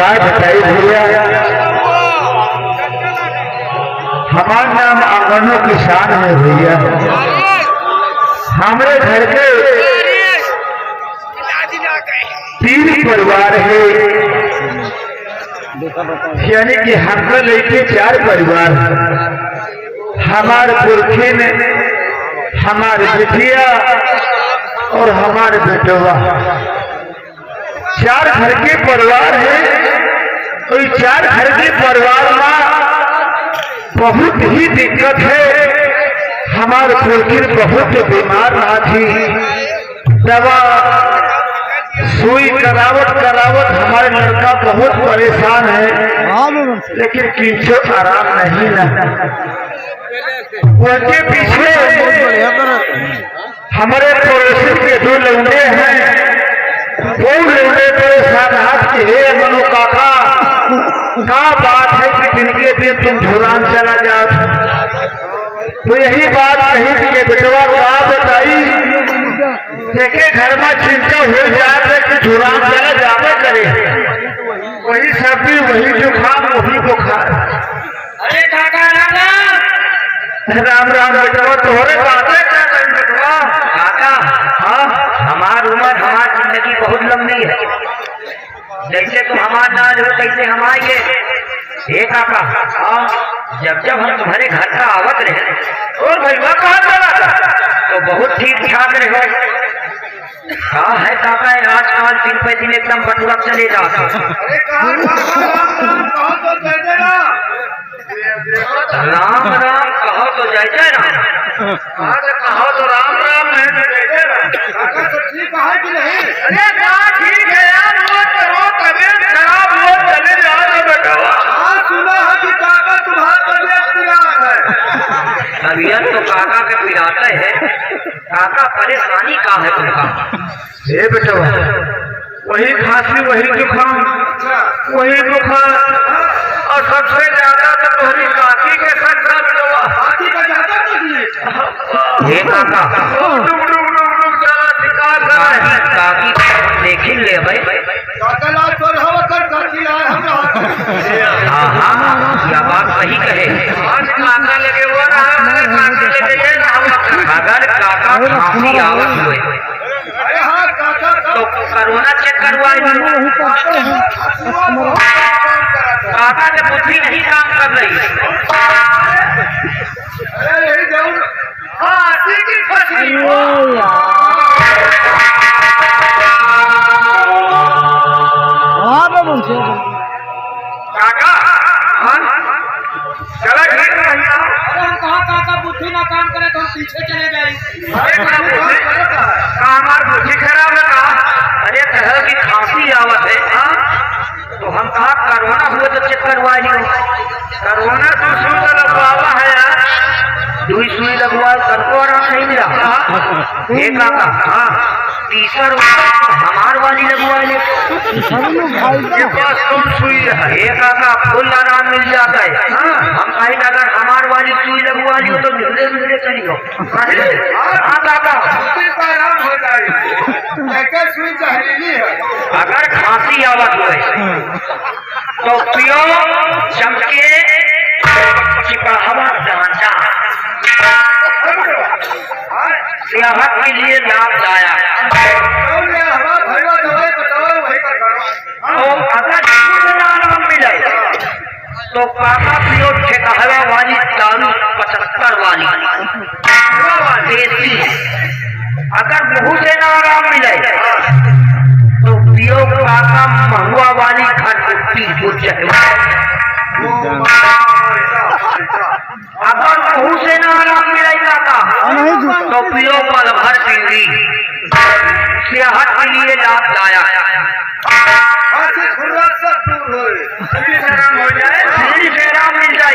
नमस्कार बताइए भैया। हमारा नाम आंगनों किसान है भैया। हमारे घर के 3 परिवार है, यानी कि हमको लेके 4 परिवार। हमारे पुरखे ने, हमारे बिटिया और हमारे बेटवा, 4 घर के परिवार है। तो 4 घर के परिवार में बहुत ही दिक्कत है। हमारे पुरखे बहुत बीमार ना थी, दवा सुई करावट हमारे लड़का बहुत परेशान है, लेकिन किंचो आराम नहीं ना। उनके पीछे हमारे पड़ोसी के 2 लौंडे हैं। वो लौंडे परेशान हाथ के हे मनो काका, क्या बात है कि जिनके दिन तुम झुरान चला जाओ। तो यही बात कही कि बेटवा क्या बताई, देखे घर में चिंता हो जाए कि झुरान चला जावे करे, वही सर्दी, वही जुकाम, वही बुखार। अरे काका राम राम बेटवा, तोहरे बातें क्या करें बेटवा। काका, हाँ, हमार उम्र, हमार जिंदगी बहुत लंबी है। जैसे तुम हमार ना हो कैसे हम आएंगे। हे काका, जब हम तुम्हारे घर का आवत रहे और भैया कहाँ चला था? तो बहुत ठीक ठाक रहे। हाँ है काका, आजकल दिन पे दिन एकदम बटुआ चले जाता। राम राम कहो तो जय जय राम, कहो तो राम राम है, जय जय राम। ठीक है कि नहीं? अरे क्या ठीक है यार, वो करो तबीयत खराब हो चले जाओ बेटवा। हाँ, सुना है कि काका तुम्हारा तबीयत खराब है। तबीयत तो काका के पिराते है। काका परेशानी का है तुमका? हे बेटवा, वही खांसी, वही जुकाम, वही बुखार, और सबसे ज्यादा तो तुम्हारी काकी के साथ बेटवा। हाथी का ज्यादा तकलीफ। हे काका, काकी देखी ले भाई। काका लाल तो रहो कर काकी लाल हाँ हाँ, यह बात सही कहे। आज काका लगे हुआ ना, काकी लगे ये ना हुआ। अगर काका खांसी आवत हुए अरे हाँ काका तो कोरोना चेक करवाए। काका की बुद्धि नहीं काम कर रही। अरे यही जाऊँ। हाँ, ठीक ही खांसी। काका, चला ठीक है। अरे हम कहा काका बुद्धि ना काम करे तो हम पीछे चले जाए। हमार बुद्धि खराब है कहा? अरे कह की खांसी आवत है। हाँ तो हम कहा कोरोना हुए तो चेक करवा लियो। कोरोना तो सुई लगवावा है यार। 2 सुई लगवा सबको आराम नहीं मिला। हे काका, हाँ तीसर हमार वाली लगवा ले। ये पास कौन सुई है? हे काका फुल आराम मिल जाता है। हम कहीं अगर हमार वाली सुई लगवा लियो तो मिलते मिलते चलियो। हाँ काका, आराम हो जाए। सुई जहरीली है। अगर खांसी आवत हुए तो पियो चमके चिपहवा डांचा, सेहत के लिए लाभदायक। तो अगर आराम मिले तो काका पियो ठेकहवा वाली दारू 75 वाली देसी। अगर मुँह से ना आराम मिले तो पियो काका महुआ वाली खरकुट्टी जो चहवा। अगर मुँह से ना आराम मिले काका तो पियो पल भर पीली, सेहत के लिए लाभदायक। हो जाए, शरीर से आराम मिल जाए।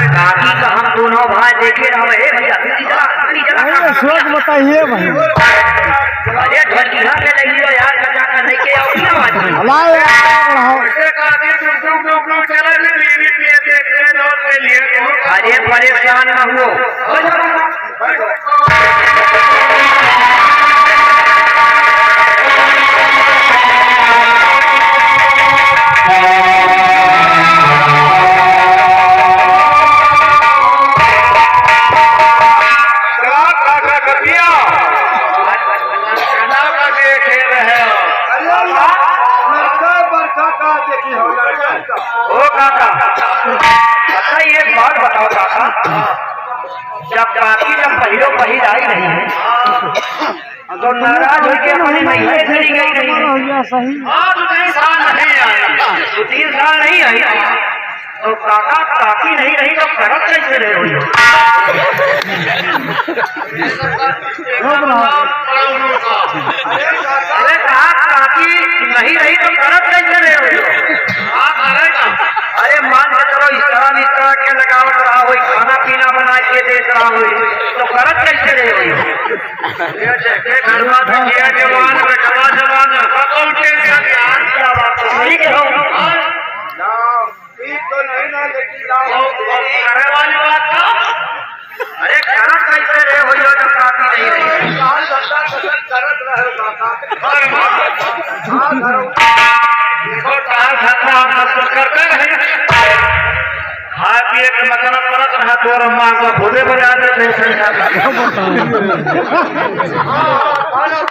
काकी का हम दोनों भाई देखे रहे भैया। सोच बताइए भाई। अरे ढोलिया के लगियो यार, कचा का नहीं के आओ ना। अरे परेशान न हो। देखी हो लड़का ओ काका, अच्छा ये एक बात बताओ काका, जब काकी जब पहिलो पहिल आई नहीं है तो नाराज होके अपनी महिला चली गई नहीं है। हाँ 2-3 साल नहीं आई 2-3 साल नहीं आई तो काका काकी नहीं रही तो करत कैसे रहे हो? अरे कहा काकी नहीं रही तो करत कैसे रहे हो? अरे मान के चलो इस तरह के लगावत रहा हो, खाना पीना बना के देख रहा हो तो करत कैसे रहे हो? ठीक हो ठीक तो नहीं ना लेकिन करे वाली बात था। अरे करत कैसे रहे हो जो काकी नहीं रही? काम धंधा कसरत करत रहे काका खाए पिए के मतलब करत रहा तो अम्मा को खुदे बजा देते खाना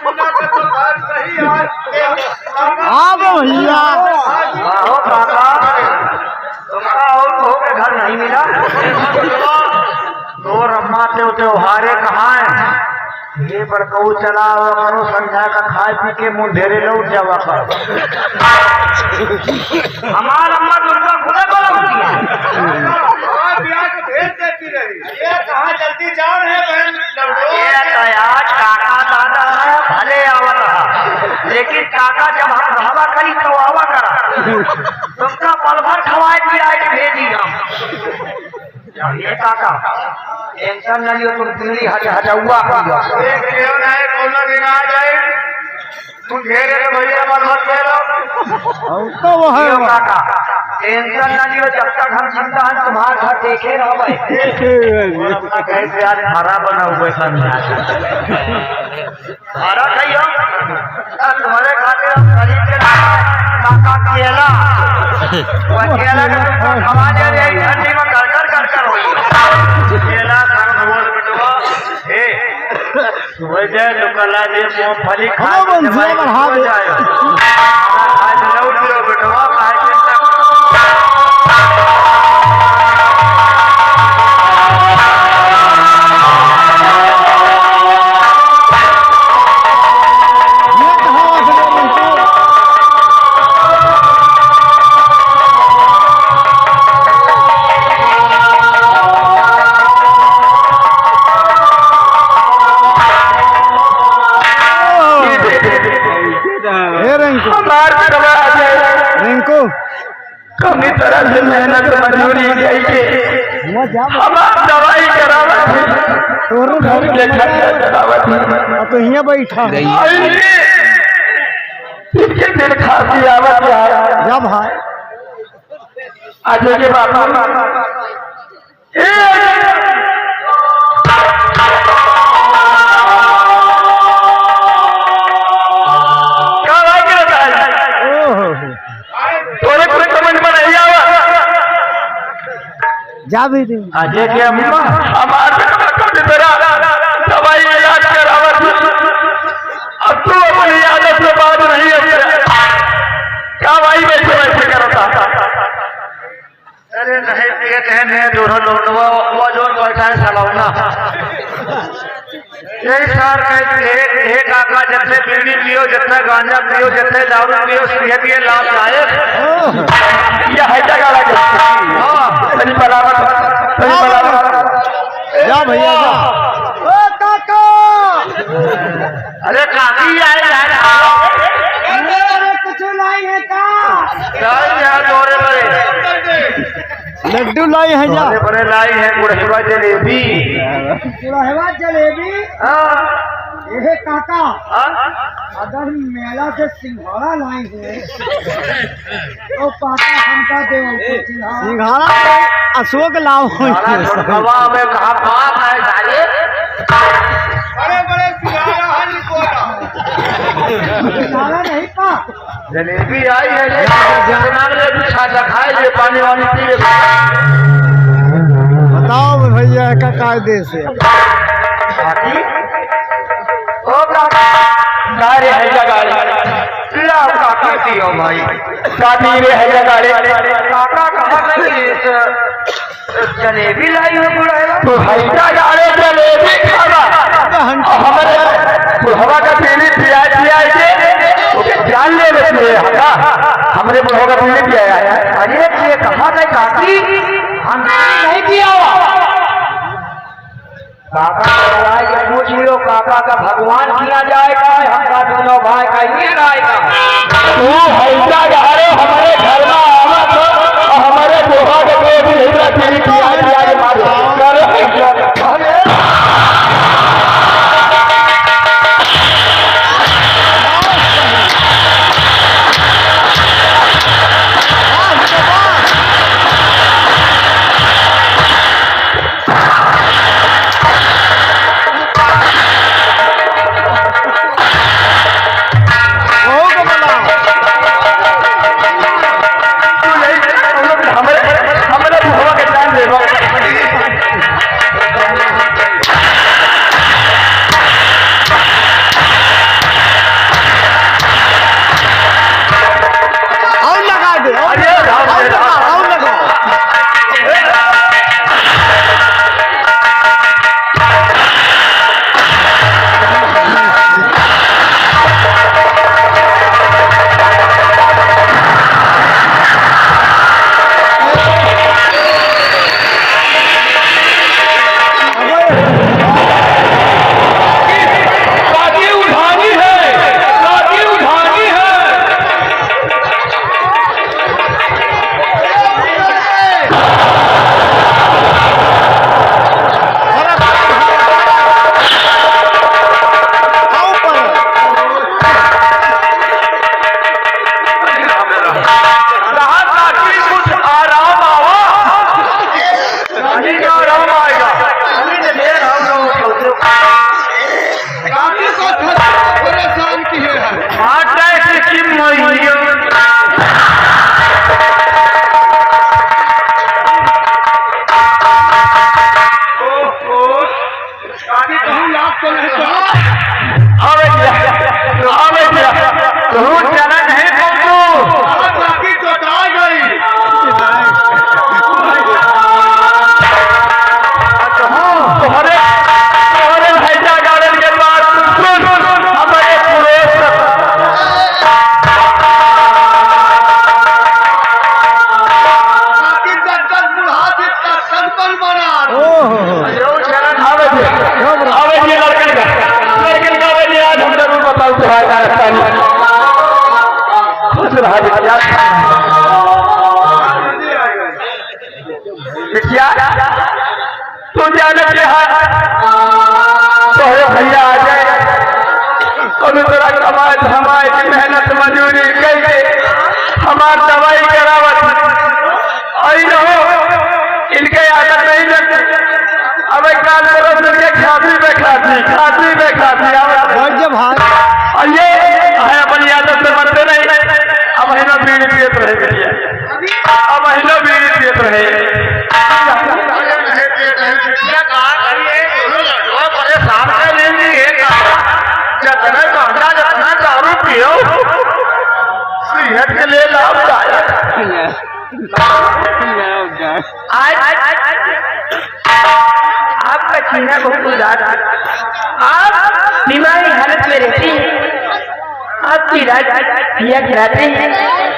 पीना का तो बात सही है भैया आहो काका, तुमका और बहू के घर नहीं मिला? तो अम्मा त्योहारे कहाँ है? ये बड़कऊ चला हुआ करो, संध्या का खाए पी के मुंह ढेरे लौट जावा करो। हमार अम्मा दुर्गा खुदा बोला ब्याह के भेज देती रही ये कहाँ जल्दी जान है बहन आज काका दादा है भले आवत रहा, लेकिन काका जब हम भावा करी तो आवा करा, तुमका पल भर खवाए पिलाए के भेजी हम। ये काका टेंशन नहीं हो, तुम दिल्ली हजाउआ एक क्यों नहीं कोनो दिन आ जाए तुम घेरे रे भैया मत खेलो तो वो है काका, टेंशन नहीं हो, जब तक हम जिंदा हैं तुम्हारे घर देखे रहो। कैसे आज हरा बना हुआ समझा हरा खाइयो तुम्हारे खाते हम खरीद के काका केला केला खवा दे ठंडी में कर हो केला खान बोल बेटवा ए सुबह जाए तो कला दे मूंगफली खा के जाए आज लौट लो बेटवा खाए रिंकू कमी तरह से मेहनत मजदूरी गई के हम दवाई करावत के खर्चा करावत तो यहाँ बैठा है इसके दिन खांसी आवत जब है आज के बाबा जा भी दे अजय के अम्मा हमारे तेरा दवाई इलाज करावत अब तू अपनी आदत से बात नहीं है क्या भाई बैठे बैठे करता अरे नहीं ये कहने दोनों लोग वो जो बैठा है सलाउना यही सार एक काका जितने बीड़ी पियो जितने गांजा पियो जितने दारू पियो सेहत ये लाभदायक ये है जगह सही बराबर जा भैया जा ओ काका अरे काकी आए कुछ लाई है का बड़े बड़े लड्डू लाई है जा बड़े बड़े लाई है गुड़हवा जलेबी गुड़हवा जलेबी ये काका अगर मेला से सिंघाड़ा लाई है तो पापा हमका दे सिंघाड़ा अशोक लाभ हवा में कहा बात है साले बड़े बड़े सिंघाड़ा हरी कोटा सिंघाड़ा नहीं पा जलेबी आई है जलेबी खाजा खाए ये पानी वानी पी बताओ भैया का कायदे से ओ काका गाड़ी है जगह काका करती हो भाई? शादी रे है गाड़ी काका कहा जलेबी लाई हो बुढ़ाया तो हैजा गाड़ी जलेबी खावा हमारे बुढ़वा का पीली पिया जान ले लेते हमरे बुढ़वा का पीली पिया है। अरे ये कहा गए काकी हम नहीं किया काका ये पूछ लो काका का भगवान किया जाएगा हमका दोनों भाई का ये जाएगा तू हैजा गाड़ी हमारे घर में आवा तो हमारे बुढ़वा का पीली पिया तू जाने के तो भैया आ जाए और तेरा कमाए धमाए की मेहनत मजूरी कई हमार दवाई करावत आई रहो इनके आदत नहीं लगती अब एक काम करो इनके खाती में खाती ये है अपनी आदत से बनते नहीं अब महीना बीड़ी पियत रहे भैया अब महीना बीड़ी पियत रहे जितना दारू पियो सेहत के लिए लाभदायक आपका चीना बहुत उदास आप बीमारी हालत में रहती हैं आपकी रात पिया खिलाते हैं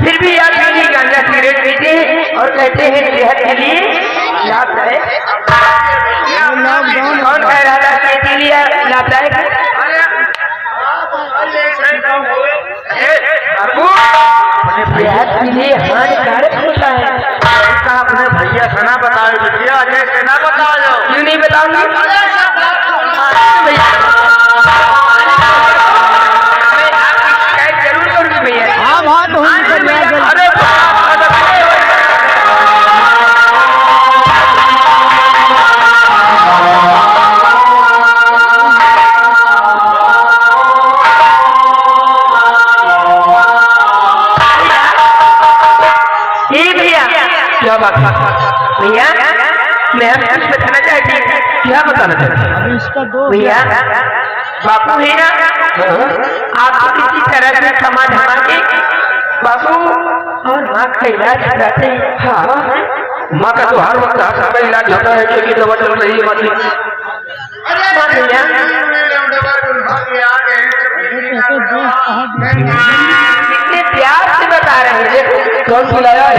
फिर भी आप पीली गांजा सिगरेट पीते हैं और कहते हैं सेहत के लिए लाभदायक कौन कह रहा था के लिए लाभदायक सेहत के लिए हानिकारक होता है अपने भैया सना बताओ भैया जैसे ना बताओ क्यों नहीं बताऊंगा जरूर करूंगी भैया हाँ बात हो अरे क्या बात भैया मैं कुछ बताना चाहती हूँ क्या बताना चाहती हूँ इसका दो भैया बापू है ना आप किसी तरह से समाधान के बाबू और माँ का इलाज कराते हैं। हाँ माँ का तो हर वक्त हाथ में इलाज होता है क्योंकि दवा चल रही है माँ की। कितने प्यार से बता रहे हैं। देखो कौन खिलाया है?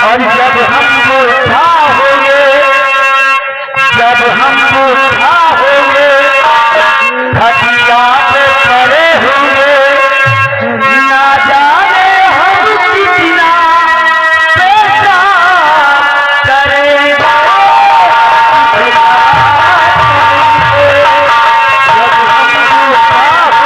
और जब हम बूढ़ा होंगे, जब हम बूढ़ा होंगे, खटिया पे पड़े होंगे, ना जाने हम कितना पैसा करेगा। जब हम बूढ़ा होंगे,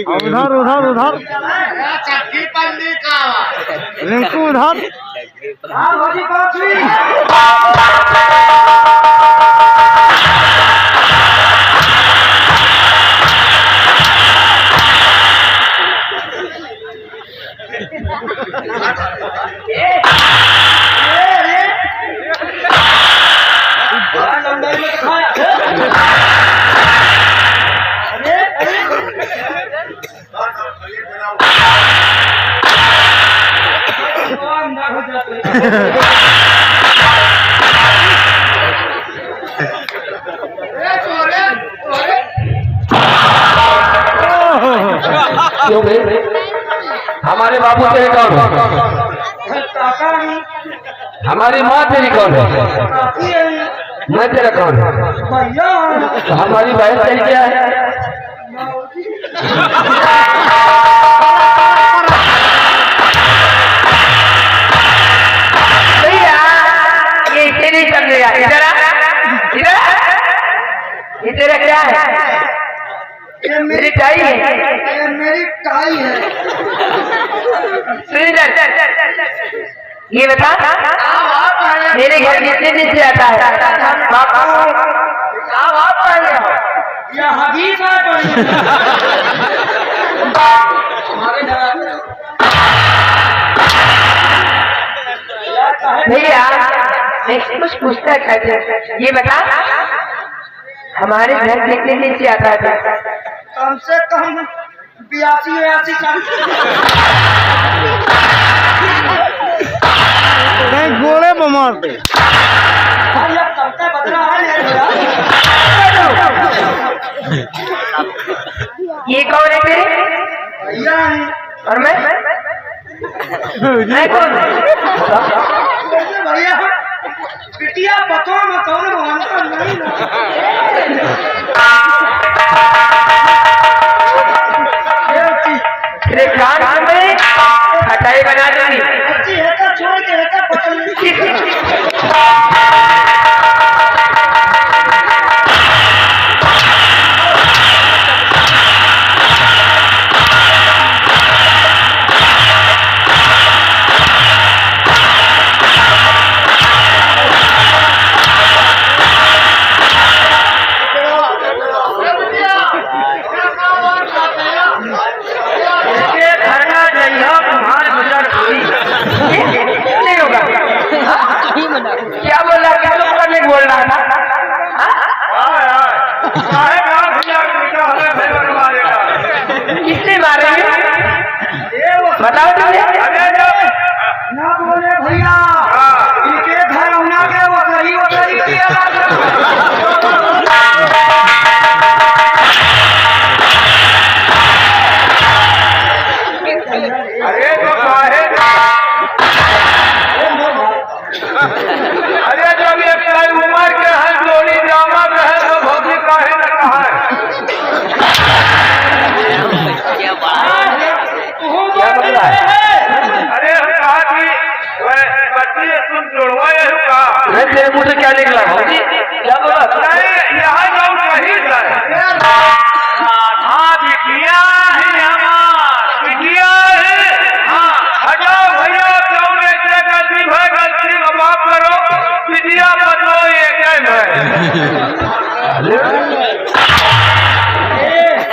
उधर उधर उधर रिंकू उधर। क्यों भाई? हमारे बाबू तेरे कौन है? हमारी माँ तेरी कौन है? मैं तेरा कौन है? तो हमारी बहन तेरी क्या है? भैया ये इसे नहीं समझेगा। इधर इधर ये तेरा क्या है? ये मेरी टाई है। ये मेरी टाई है। ये बता मेरे घर कितने दिन से आता है? बापू ये हदीस भैया मैं कुछ पूछना चाहती हूँ। ये बता हमारे घर कितने दिन से आता था? कम से कम 82-83 साल। नहीं गोले में मारते। बदला ये कौन है तेरे? भैया और मैं कौन? भैया बिटिया पतो में कौन मानता नहीं तेरे कान में हटाई बना दूंगी। अच्छी है तो छोड़ के है तो पकड़ बताओ तुमने अरे जब ना बोले भैया इनके घर होना के वो सही अरे तो काहे अरे जब एक उम्र के हैं जोड़ी जामा के है तो भौजी काहे न कहा क्या बदला है? अरे हम कहा कि बच्ची तुम जुड़वा यही कहा मैं तेरे मुंह से क्या निकला भौजी क्या बोला नहीं यहाँ जाओ कहीं जाए हाँ बिटिया है हमार बिटिया है हाँ हजाओ भैया क्यों ऐसे गलती माफ करो बिटिया बदलो एक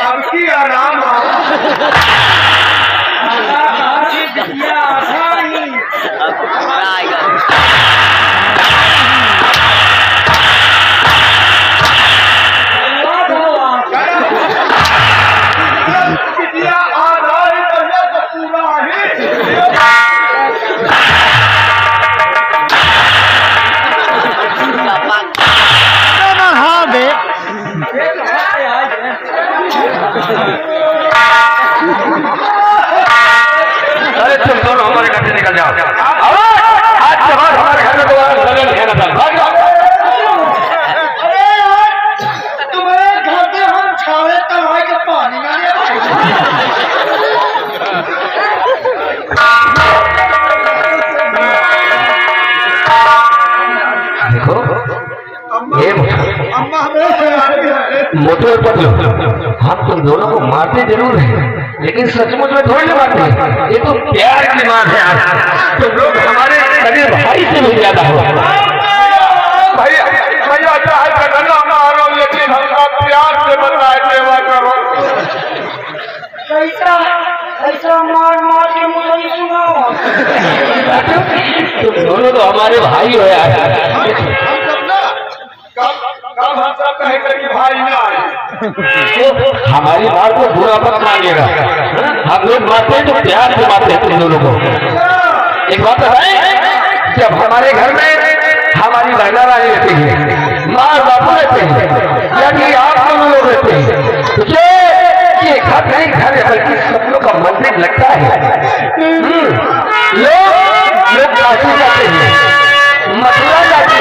अब की आराम बिटिया आ रहा है तो पूरा अरे तुम दोनों हमारे घर से निकल जाओ आज के बाद हमारे घर में दोबारा लगन खेलना था भाग जाओ अरे यार तुम्हारे घर से हम छावे तलाए के पानी में देखो ये अम्मा हमें मोटे और पतलो हम तुम दोनों को मारते जरूर हैं लेकिन सचमुच में थोड़ी ना मारते हैं ये तो प्यार की मार है यार तुम लोग हमारे सगे भाई से भी ज्यादा हो भैया भैया चाहे घटना मारो लेकिन हमका प्यार से बताए सेवा करो कैसा ऐसा मार मार के मुझे नहीं सुनाओ तुम दोनों तो हमारे भाई हो यार हम सब ना कब हम सब कहेंगे कि भाई ना आए हमारी बात को बुरा मत मानिएगा हम लोग मारते हैं तो प्यार से मारते हैं तुम दोनों को एक बात है जब हमारे घर में हमारी महिला रानी रहती है माँ बापू रहते हैं या कि आप दोनों लोग रहते हैं तो ये घर नहीं घर है बल्कि सपनों का मंदिर लगता है लोग काशी जाते हैं मथुरा जाते